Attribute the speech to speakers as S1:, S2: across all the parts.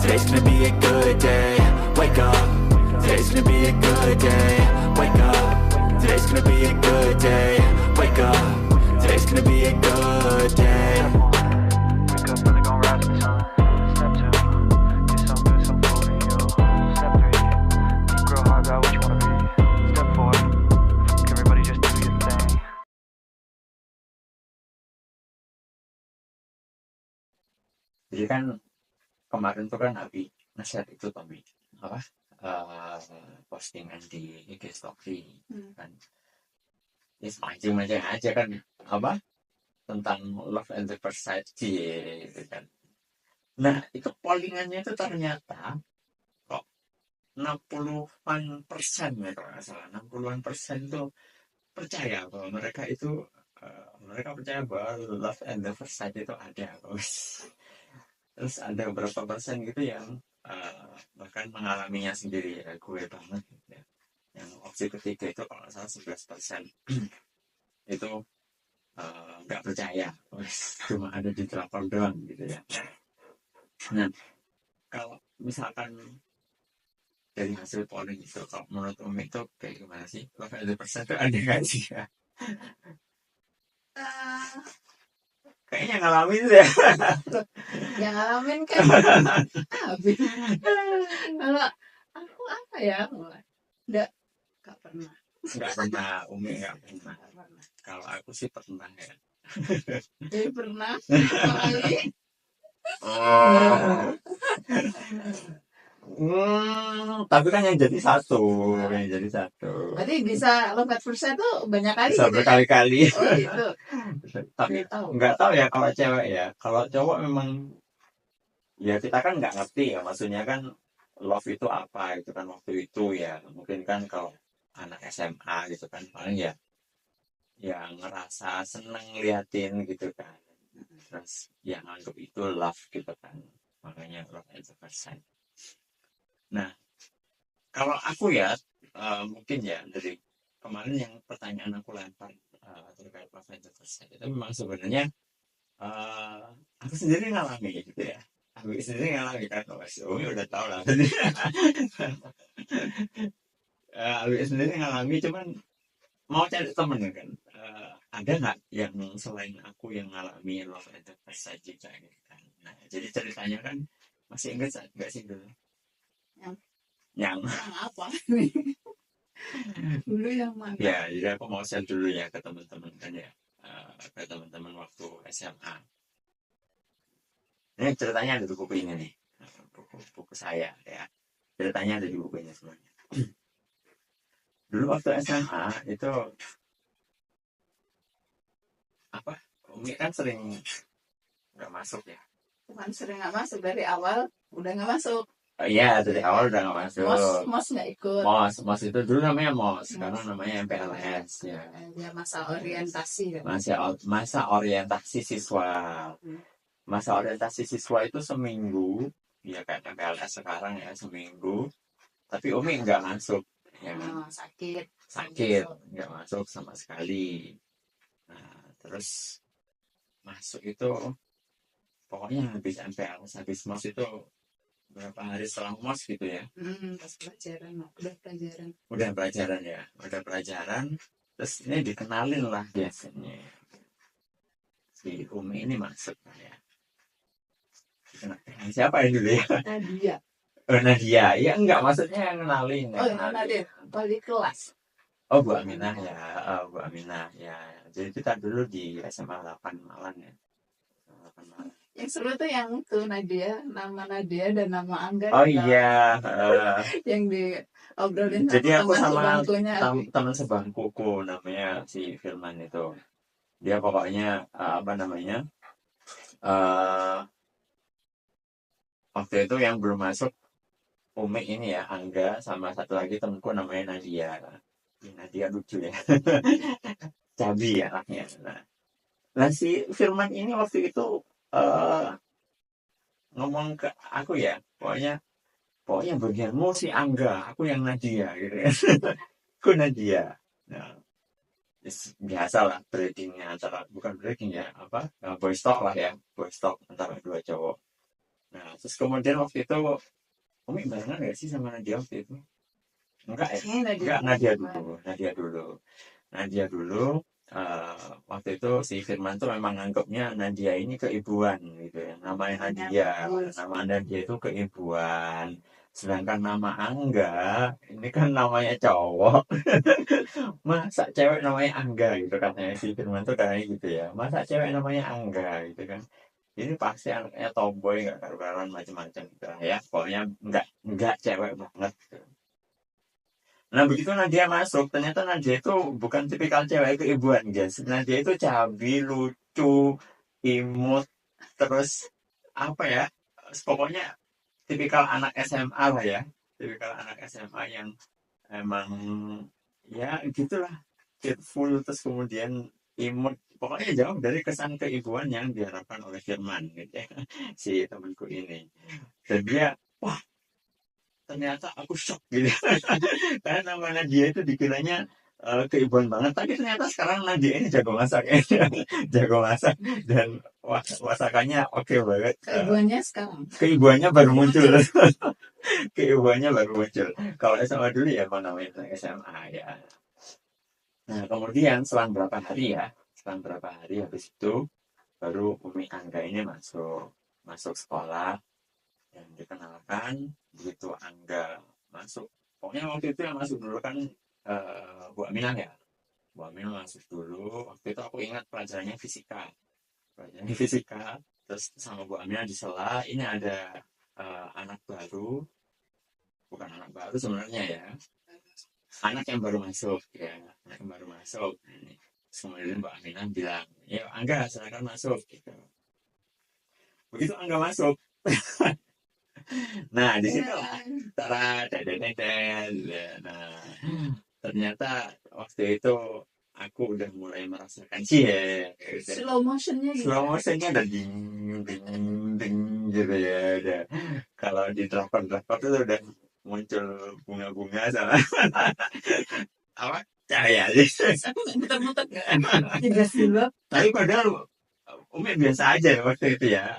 S1: Today's gonna be a good day. Wake up. Today's gonna be a good day. Wake up. Today's gonna be a good day. Wake up. Today's gonna be a good day.
S2: Wake up, really gon' rise to the sun. Step 2, get some good, some food in you. Step 3, think real hard about what you wanna be. Step 4, everybody just do your thing.
S3: Jadi kan kemarin tuh kan Abi nge-share itu Tommy apa postingan di IG story kan ya semacam aja kan apa tentang love and the first sight gitu kan. Nah itu pollingannya itu ternyata kok 60-an% ya kalau nggak salah 60-an% tuh percaya bahwa mereka itu mereka percaya bahwa love and the first sight itu ada. Terus ada beberapa persen gitu yang bahkan mengalaminya sendiri ya gue banget ya. Yang opsi ketiga itu kalau nggak salah 11% itu nggak percaya cuma ada di telepon doang gitu ya. Nah kalau misalkan dari hasil polling itu kalau menurut Umi itu kayak gimana sih love and the first sight itu ada nggak sih ya? Kayaknya ngalamin sih ya.
S4: Yang ngalamin kan Abi. Kalau aku apa ya? Nggak
S3: pernah Umi nggak pernah. Kalau aku sih pernah ya.
S4: Jadi pernah kali.
S3: Tapi kan yang jadi satu.
S4: Berarti bisa love at first sight tuh banyak kali.
S3: Bisa
S4: gitu
S3: berkali-kali.
S4: Ya? Oh gitu.
S3: Tapi nggak tahu ya kalau cewek ya. Kalau cowok memang ya kita kan nggak ngerti ya. Maksudnya kan love itu apa itu kan waktu itu ya. Mungkin kan kalau anak SMA gitu kan paling ya yang ngerasa seneng liatin gitu kan. Terus yang anggap itu love gitu kan. Makanya love at first sight. Nah, kalau aku ya mungkin ya dari kemarin yang pertanyaan aku lempar terkait love at first sight itu memang sebenarnya aku sendiri ngalami gitu ya. Aku sendiri ngalami kan, Umi udah tahu lah. Aku sendiri ngalami cuman mau cari temen kan. Ada nggak yang selain aku yang ngalami love at first sight juga gitu kan. Nah, jadi ceritanya kan masih ingat nggak sih dulu? Yang
S4: apa nih? Dulu yang mana?
S3: Ya, jadi aku mau share dulu ya ke teman-teman kan ya, ke teman-teman waktu SMA. Ini ceritanya ada di buku ini nih, buku saya ya. Ceritanya ada di buku ini semuanya. Dulu waktu SMA itu apa? Umi kan sering nggak masuk ya.
S4: Bukan sering nggak masuk, dari awal udah nggak masuk.
S3: Iya, dari awal udah nggak masuk.
S4: Mos nggak ikut.
S3: Mos itu dulu namanya Mos, sekarang namanya MPLS ya.
S4: Ya masa orientasi.
S3: Masa orientasi siswa. Masa orientasi siswa itu seminggu, ya kayak MPLS sekarang ya seminggu. Tapi Umi nggak masuk, ya kan? Sakit, nggak masuk sama sekali. Nah, terus masuk itu pokoknya habis MPLS, habis Mos itu berapa hari setelah Mos gitu ya.
S4: Pas pelajaran,
S3: udah pelajaran terus ini dikenalin lah biasanya si Umi ini masuk ya. Siapa ini dulu ya? Nadia ya enggak maksudnya yang kenalin ya.
S4: Nadia di kelas.
S3: Bu Aminah ya jadi kita dulu di SMA 8 Malang ya.
S4: Yang seru tuh yang tuh Nadia, nama Nadia dan nama Angga.
S3: Oh iya.
S4: Yang diobrolin
S3: jadi aku sama
S4: teman
S3: sebangkuku namanya si Firman itu. Dia pokoknya waktu itu yang belum masuk Umi ini ya Angga sama satu lagi temanku namanya Nadia. Nadia lucu ya. Cabi ya anaknya. Nah si Firman ini waktu itu ngomong ke aku ya, pokoknya bagianmu si Angga, aku yang Nadia gitu ya. Aku Nadia. Nah, biasa lah breedingnya antara bukan breeding ya boys talk lah ya, boys talk antara dua cowok. Nah, terus kemudian waktu itu Umi barengan gak sih sama Nadia waktu itu? Enggak ya?
S4: Kayaknya
S3: Enggak,
S4: dulu.
S3: Nadia dulu. Waktu itu si Firman tuh memang nganggapnya Nadia ini keibuan gitu ya. Namanya Nadia, nama Nadia itu keibuan. Sedangkan nama Angga ini kan namanya cowok. Masa cewek namanya Angga gitu katanya si Firman tuh kayak gitu ya. Masa cewek namanya Angga gitu kan. Ini pasti anaknya tomboy nggak karuan macam-macam gitu lah ya. Pokoknya nggak cewek banget gitu. Nah begitu Nadia masuk, ternyata Nadia itu bukan tipikal cewek keibuan guys. Nadia itu cabi, lucu, imut, terus apa ya? Pokoknya tipikal anak SMA lah ya. Tipikal anak SMA yang emang ya gitulah, cheerful, terus kemudian imut. Pokoknya jauh dari kesan keibuan yang diharapkan oleh Firman gitu ya. Si temanku ini. Dan dia, wah ternyata aku shock gitu. Karena nama Nadia itu dikiranya keibuan banget, tapi ternyata sekarang Nadia ini jago masak ya. Jago masak dan masakannya oke banget.
S4: Keibuannya sekarang.
S3: Keibuannya baru muncul. Keibuannya baru muncul. Kalau SMA dulu ya mau namanya SMA ya. Nah kemudian selang berapa hari habis itu baru Umi Angga ini masuk sekolah dan dikenalkan. Begitu Angga masuk, pokoknya waktu itu yang masuk dulu kan Bu Aminah ya. Bu Aminah masuk dulu. Waktu itu aku ingat pelajarannya fisika. Terus sama Bu Aminah disela, ini ada anak baru, bukan anak baru sebenarnya ya, anak yang baru masuk ya, anak yang baru masuk. Terus kemudian Bu Aminah bilang, ya Angga silakan masuk gitu. Begitu Angga masuk, nah di situ nah ternyata waktu itu aku udah mulai merasakan sih ya
S4: Slow motionnya gitu.
S3: slow motionnya udah ding ding ding gitu ya udah. Kalau di drakor itu udah muncul bunga-bunga sama apa cahaya
S4: Muter-muter tiga silap.
S3: tapi padahal Umi biasa aja waktu itu ya.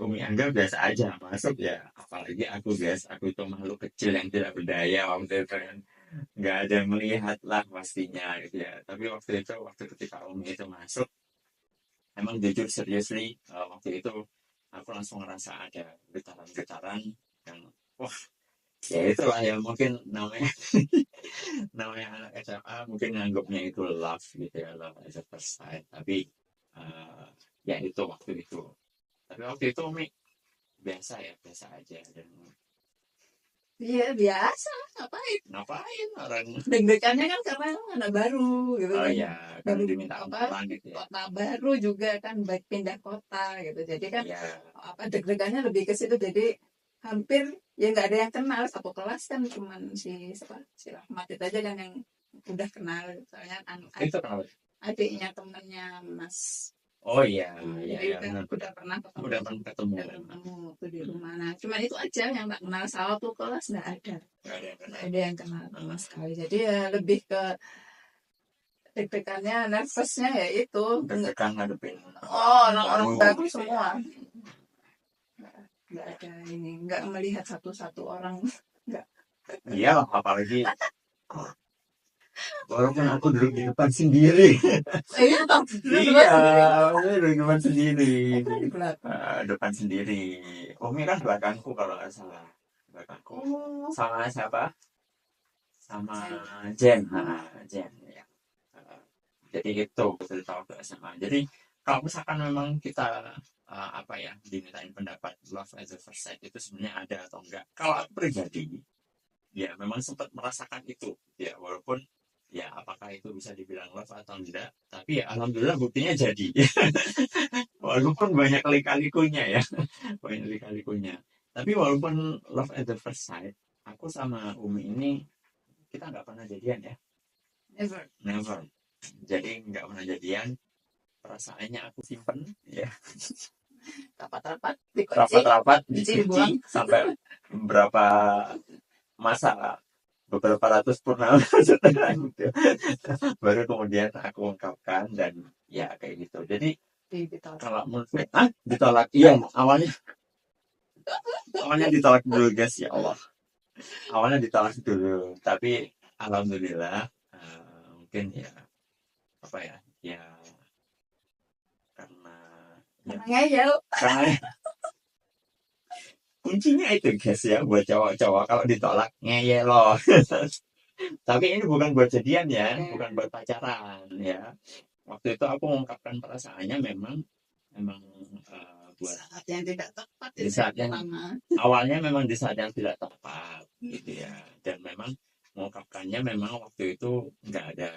S3: Umi Angga biasa aja masuk ya. Apalagi aku guys, aku itu makhluk kecil yang tidak berdaya waktu itu kan. Nggak ada yang melihat lah pastinya gitu ya. Tapi waktu ketika Umi itu masuk, emang jujur seriously waktu itu aku langsung ngerasa ada getaran-getaran yang wah ya itulah yang mungkin namanya namanya anak SMA mungkin nganggapnya itu love gitu ya, love as a first sight. Tapi ya itu waktu itu. Tapi waktu itu Umi biasa aja dan
S4: Iya biasa.
S3: ngapain orang
S4: Deg-degannya kan karena anak baru gitu
S3: oh
S4: kan.
S3: ya kan diminta pulang gitu ya.
S4: Kota baru juga kan, baik pindah kota gitu. Jadi kan
S3: Ya
S4: deg-degannya lebih ke situ. Jadi hampir ya nggak ada yang kenal, satu kelas kan cuman si Rahmat itu aja kan yang udah kenal. Soalnya
S3: itu kenapa?
S4: adiknya temennya Mas.
S3: Oh iya
S4: Jadi
S3: benar.
S4: udah pernah ketemu.
S3: Udah pernah ketemu.
S4: Tuh di rumah. Nah, cuman itu aja yang tak kenal. Satu kelas nggak ada. Nggak ada yang kenal sama sekali. Jadi ya lebih ke deg-degannya, nervousnya ya itu.
S3: Deg-degan ngadepin
S4: Orang-orang baru semua. Nggak ada ini, nggak melihat satu-satu orang. Nggak.
S3: Iya apalagi walaupun aku duduk di depan sendiri. Iya, duduk di depan sendiri. Depan sendiri. Umi kan belakangku kalau nggak salah. Belakangku. Sama siapa? Sama Jen. Jen ya. Jadi itu cerita waktu SMA. Jadi kalau misalkan memang kita dimintain pendapat love as a first sight itu sebenarnya ada atau enggak? Kalau aku pribadi, ya memang sempat merasakan itu. Ya walaupun ya apakah itu bisa dibilang love atau enggak, tapi ya alhamdulillah buktinya jadi. Walaupun banyak lika-likunya ya. Banyak lika-likunya. Tapi walaupun love at the first sight, aku sama Umi ini kita nggak pernah jadian ya. Never. Jadi nggak pernah jadian. Perasaannya aku simpen ya.
S4: Rapat-rapat
S3: dikunci sampai berapa masa, beberapa ratus purnama setelah itu baru kemudian aku ungkapkan dan ya kayak gitu. Jadi kalau menurut ditolak iya awalnya Awalnya ditolak dulu guys, ya Allah. Awalnya ditolak dulu, tapi alhamdulillah mungkin ya apa ya, ya karena ya
S4: ngeyel.
S3: karena kuncinya itu guys ya, buat cowok-cowok kalau ditolak ngeyel loh. Tapi ini bukan buat jadian ya, bukan buat pacaran ya. Waktu itu aku mengungkapkan perasaannya memang buat
S4: Saat yang tidak tepat
S3: di
S4: itu
S3: saat yang
S4: pertama.
S3: awalnya memang di saat yang tidak tepat gitu ya, dan memang mengungkapkannya memang waktu itu nggak ada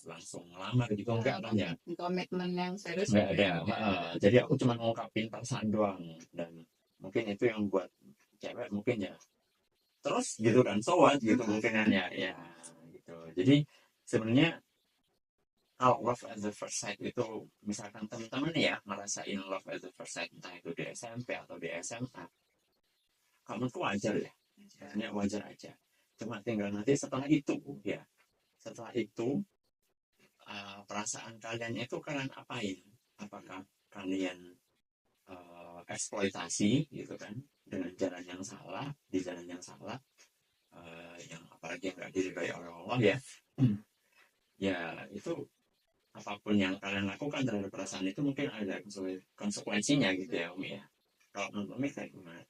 S3: langsung lamar gitu, enggak kan ya,
S4: Komitmen yang serius
S3: nggak ada. Jadi aku cuma ngungkapin perasaan doang, dan mungkin itu yang buat cewek mungkin ya terus gitu kan, so what gitu mungkin kan ya gitu. Jadi sebenarnya kalau love at the first sight itu, misalkan teman-teman ya ngerasain love at the first sight, entah itu di SMP atau di SMA, kamu tuh wajar ya, sebenarnya wajar aja. Cuma tinggal nanti setelah itu ya, setelah itu perasaan kalian itu kalian apain? Apakah kalian eksploitasi gitu kan, dengan jalan yang salah, di jalan yang salah, yang apalagi yang nggak diridhoi oleh Allah ya. Ya itu, apapun yang kalian lakukan terhadap perasaan itu mungkin ada konsekuensinya gitu ya Umi ya. Kalau menurut Umi kayak gimana?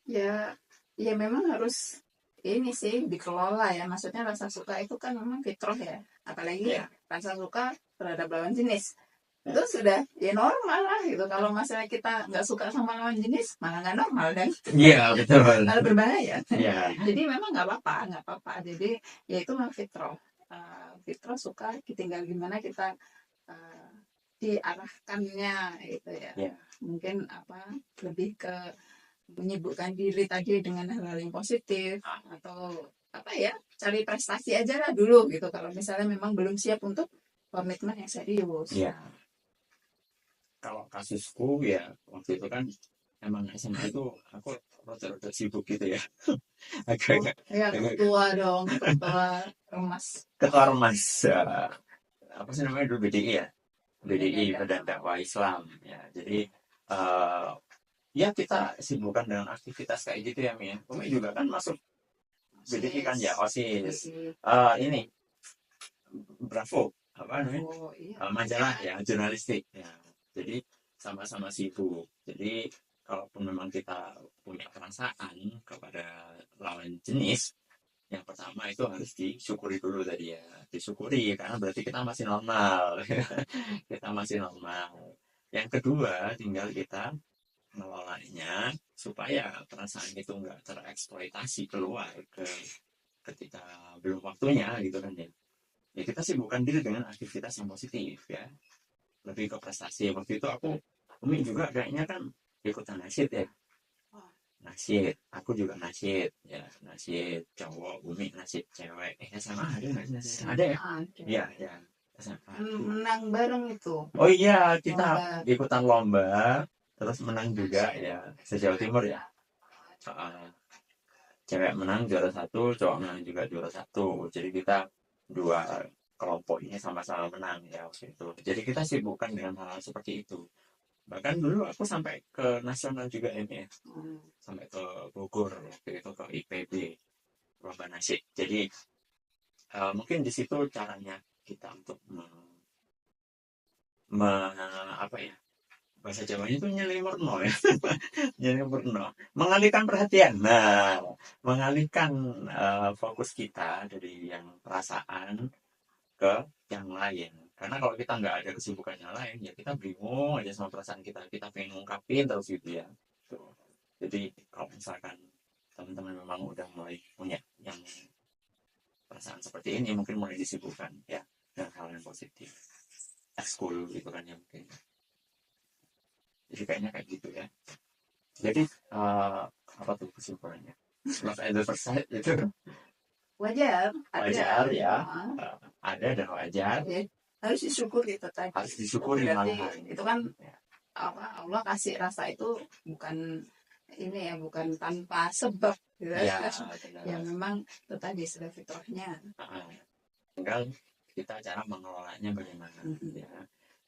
S4: Ya memang harus ini sih dikelola ya. Maksudnya rasa suka itu kan memang fitrah ya. Apalagi
S3: Ya.
S4: rasa suka terhadap lawan jenis. Itu sudah ya normal lah gitu. Kalau masalah kita nggak suka sama lawan jenis malah nggak normal kan.
S3: Iya betul.
S4: Malah berbahaya.
S3: Iya.
S4: Jadi memang nggak apa-apa. Jadi ya itu memang fitrah. Fitrah suka, tinggal gimana kita diarahkannya gitu ya.
S3: Ya.
S4: Mungkin lebih ke menyibukkan diri tadi dengan hal-hal yang positif, atau cari prestasi aja lah dulu gitu kalau misalnya memang belum siap untuk komitmen yang serius.
S3: Ya. Kalau kasusku ya waktu itu kan emang SMA itu aku rada sibuk gitu ya. Agak
S4: Ya ketua dong, ketua remas.
S3: ketua remas apa sih namanya dulu, BDI ya, BDI Badan Dakwah Islam ya. Jadi ya kita sibukkan dengan aktivitas kayak gitu ya Mi. Umi juga kan masuk BDI kan ya, OSIS. Ini Bravo apa namanya, majalah ya, jurnalistik ya. Jadi sama-sama sibuk. Jadi kalaupun memang kita punya perasaan kepada lawan jenis, yang pertama itu harus disyukuri dulu tadi ya, disyukuri karena berarti kita masih normal. Kita masih normal. Yang kedua tinggal kita mengelolanya supaya perasaan itu nggak tereksploitasi keluar ketika belum waktunya gitu kan ya. Ya kita sibukkan diri dengan aktivitas yang positif ya, lebih ke prestasi. Waktu itu Umi juga kayaknya kan ikutan nasyid ya, nasyid, aku juga nasyid ya, nasyid cowok, Umi nasyid cewek. SMA ada nggak sih? Ada ya, ya SMA
S4: menang bareng itu.
S3: Oh iya, kita ikutan lomba terus menang juga ya, se-Jawa Timur ya. Cewek menang juara 1, cowok menang juga juara 1. Jadi kita dua kelompok ini sama-sama menang ya waktu itu. Jadi kita sibukkan dengan hal-hal seperti itu. Bahkan dulu aku sampai ke nasional juga ini ya, sampai ke Bogor waktu itu, ke IPB lomba nasyid. Jadi mungkin di situ caranya kita untuk apa ya, bahasa Jawanya itu nyelimurno ya. Nyelimurno, mengalihkan perhatian. Nah, mengalihkan fokus kita dari yang perasaan ke yang lain. Karena kalau kita nggak ada kesibukan yang lain, ya kita bingung aja sama perasaan kita. Kita pengen ngungkapin terus gitu ya. Tuh. Jadi kalau misalkan teman-teman memang udah mulai punya yang perasaan seperti ini, mungkin mulai disibukkan ya dengan hal yang positif. Ekskul gitu kan ya mungkin. Jadi kayaknya kayak gitu ya. Jadi apa tuh kesimpulannya? Love at the first sight itu
S4: wajar
S3: ya, ada dan wajar.
S4: Harus disyukuri itu tadi.
S3: Harus disyukuri
S4: malahan. Itu kan Allah kasih rasa itu bukan ini ya, bukan tanpa sebab gitu ya, memang itu tadi sudah fitrahnya.
S3: Tinggal kita cara mengelolanya bagaimana ya.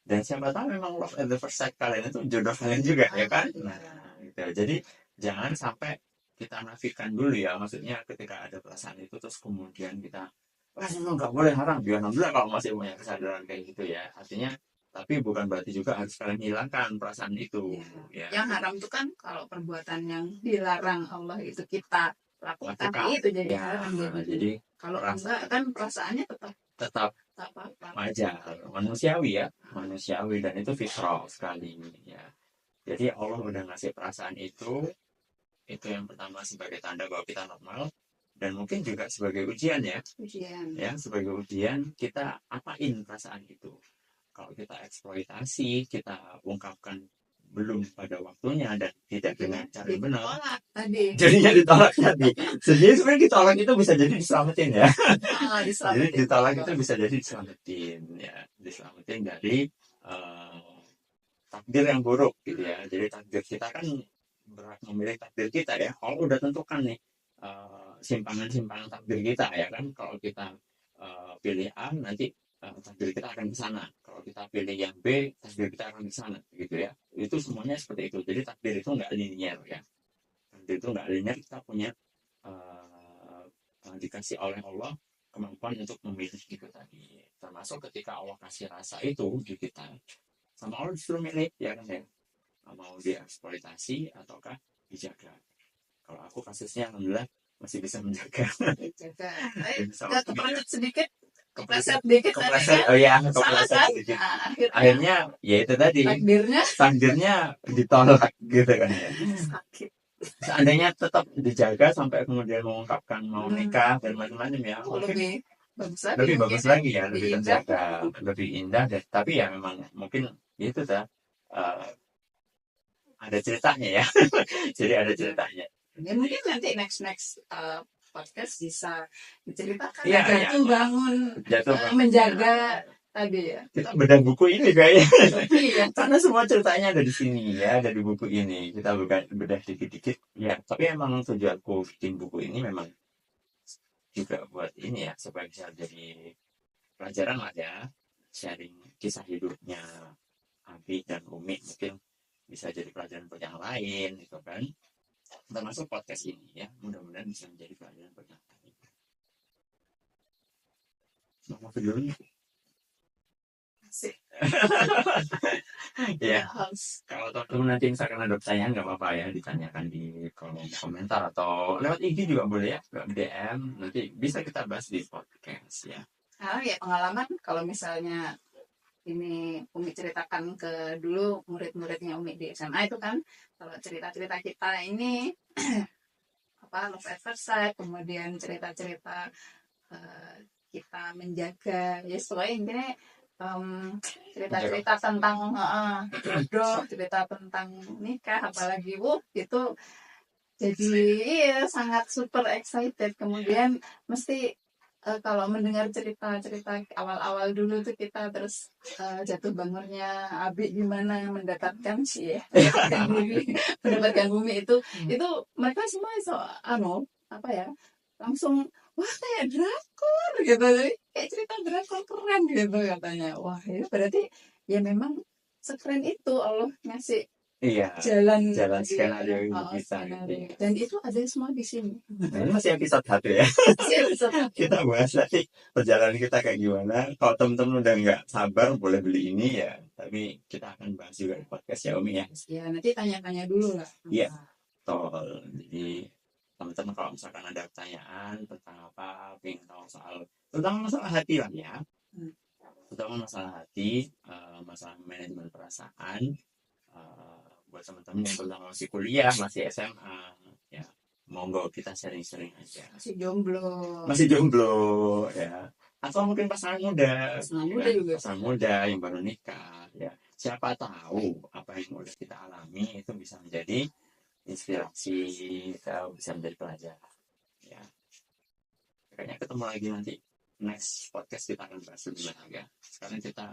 S3: Dan siapa tahu memang love at the first sight kalian itu jodoh kalian juga ya kan. Nah gitu. Jadi jangan sampai kita nafikan dulu ya, maksudnya ketika ada perasaan itu terus kemudian kita memang nggak boleh, haram. Ya alhamdulillah kalau masih punya kesadaran kayak gitu ya, artinya tapi bukan berarti juga harus kalian hilangkan perasaan itu ya.
S4: Yang haram itu kan kalau perbuatan yang dilarang Allah itu kita lakukan,
S3: Lakukan.
S4: itu jadi
S3: Ya,
S4: haram gitu.
S3: jadi
S4: Kalau
S3: perasaan-
S4: enggak kan perasaannya tetap
S3: tetap
S4: apa-apa.
S3: wajar, manusiawi ya, manusiawi, dan itu fitrah sekali ya. Jadi Allah udah ngasih perasaan itu yang pertama sebagai tanda bahwa kita normal, dan mungkin juga sebagai ujian ya,
S4: Ujian.
S3: sebagai ujian kita apain perasaan itu. Kalau kita eksploitasi, kita ungkapkan belum pada waktunya dan tidak dengan cara yang benar,
S4: Ditolak tadi.
S3: jadinya ditolak tadi. Jadi sebenarnya ditolak itu bisa jadi diselamatin ya. Jadi
S4: Diselamatin.
S3: ditolak itu bisa jadi diselamatin ya, diselamatin dari takdir yang buruk gitu ya. Jadi takdir kita kan berhak memilih takdir kita ya. Kalau udah tentukan nih simpangan-simpangan takdir kita ya kan. Kalau kita pilih A, nanti takdir kita akan ke sana. Kalau kita pilih yang B, takdir kita akan ke sana gitu ya. Itu semuanya seperti itu. Jadi takdir itu nggak linear ya. Takdir itu nggak linear, kita punya dikasih oleh Allah kemampuan untuk memilih itu tadi. Termasuk ketika Allah kasih rasa itu di kita, sama Allah disuruh milih ya kan ya, mau dieksploitasi ataukah dijaga. Kalau aku kasusnya alhamdulillah masih bisa menjaga.
S4: Jaga.
S3: Bisa
S4: Kita kepencet sedikit,
S3: kepleset
S4: kepleset dikit
S3: kepleset,
S4: tadi
S3: oh ya
S4: kan. Salah
S3: kepleset
S4: kan?
S3: sedikit.
S4: Nah,
S3: Akhirnya ya itu tadi,
S4: takdirnya
S3: takdirnya ditolak gitu kan ya.
S4: sakit.
S3: Seandainya tetap dijaga sampai kemudian mengungkapkan mau nikah dan macam-macam ya, mungkin
S4: Lebih bagus lagi.
S3: lebih
S4: mungkin
S3: bagus
S4: ya.
S3: lagi ya, lebih
S4: indah.
S3: terjaga, lebih indah. Dan tapi ya memang mungkin itu dah ada ceritanya ya. Jadi ada ceritanya.
S4: Ya, mungkin nanti next podcast bisa diceritakan
S3: Iya,
S4: jatuh bangun
S3: Jatuh
S4: menjaga tadi ya.
S3: kita bedah buku ini kayaknya.
S4: Iya.
S3: Karena semua ceritanya ada di sini ya, ada di buku ini. Kita bedah dikit-dikit ya. Tapi emang tujuanku bikin buku ini memang juga buat ini ya, supaya bisa jadi pelajaran lah ya, sharing kisah hidupnya Abi dan Umi, mungkin bisa jadi pelajaran buat yang lain gitu kan, termasuk podcast ini ya, mudah-mudahan bisa menjadi pelajaran buat yang lain. Mau video ini
S4: Asik.
S3: ya.
S4: Harus.
S3: Kalau teman-teman nanti misalkan ada pertanyaan nggak apa-apa ya, ditanyakan di kolom komentar atau lewat IG juga boleh ya, lewat DM, nanti bisa kita bahas di podcast ya.
S4: Nah, ya pengalaman kalau misalnya ini Umi ceritakan ke dulu murid-muridnya Umi di SMA itu kan, kalau cerita-cerita kita ini love at first sight, kemudian cerita-cerita kita menjaga ya, soalnya intinya cerita-cerita tentang jodoh, cerita tentang nikah, apalagi itu jadi sangat super excited. Kemudian mesti kalau mendengar cerita-cerita awal-awal dulu tuh kita terus jatuh bangunnya Abi gimana mendapatkan mendapatkan bumi itu mereka semua langsung wah kayak drakor gitu, kayak cerita drakor keren gitu katanya. Wah itu berarti ya memang sekeren itu Allah ngasih jalan
S3: skenario kita
S4: skenario. Dan itu ada semua di sini.
S3: Nah, ini masih episode 1 ya. Kita bahas nanti perjalanan kita kayak gimana. Kalau teman-teman udah nggak sabar boleh beli ini ya, tapi kita akan bahas juga di podcast ya Umi ya.
S4: Ya nanti tanya-tanya dulu lah.
S3: Iya. Betul. Jadi teman-teman kalau misalkan ada pertanyaan tentang apa, pengen tahu soal terutama masalah hati lah ya, terutama masalah hati, masalah manajemen perasaan, buat teman-teman yang terutama masih kuliah, masih SMA ya, monggo kita sharing-sharing aja.
S4: Masih jomblo
S3: Ya, atau mungkin pasangan muda
S4: juga,
S3: pasangan muda yang baru nikah ya, siapa tahu apa yang udah kita alami itu bisa menjadi inspirasi, bisa menjadi pelajaran ya. Kayaknya ketemu lagi nanti next podcast, kita akan bahas lebih banyak ya. Sekarang kita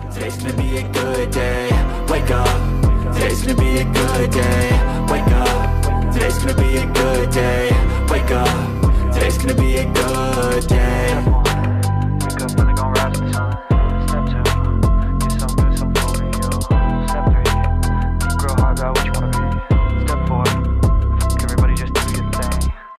S1: Today's gonna be a good day. Wake up. Today's gonna be a good day. Wake up. Today's gonna be a good day. Wake up. Today's gonna be a good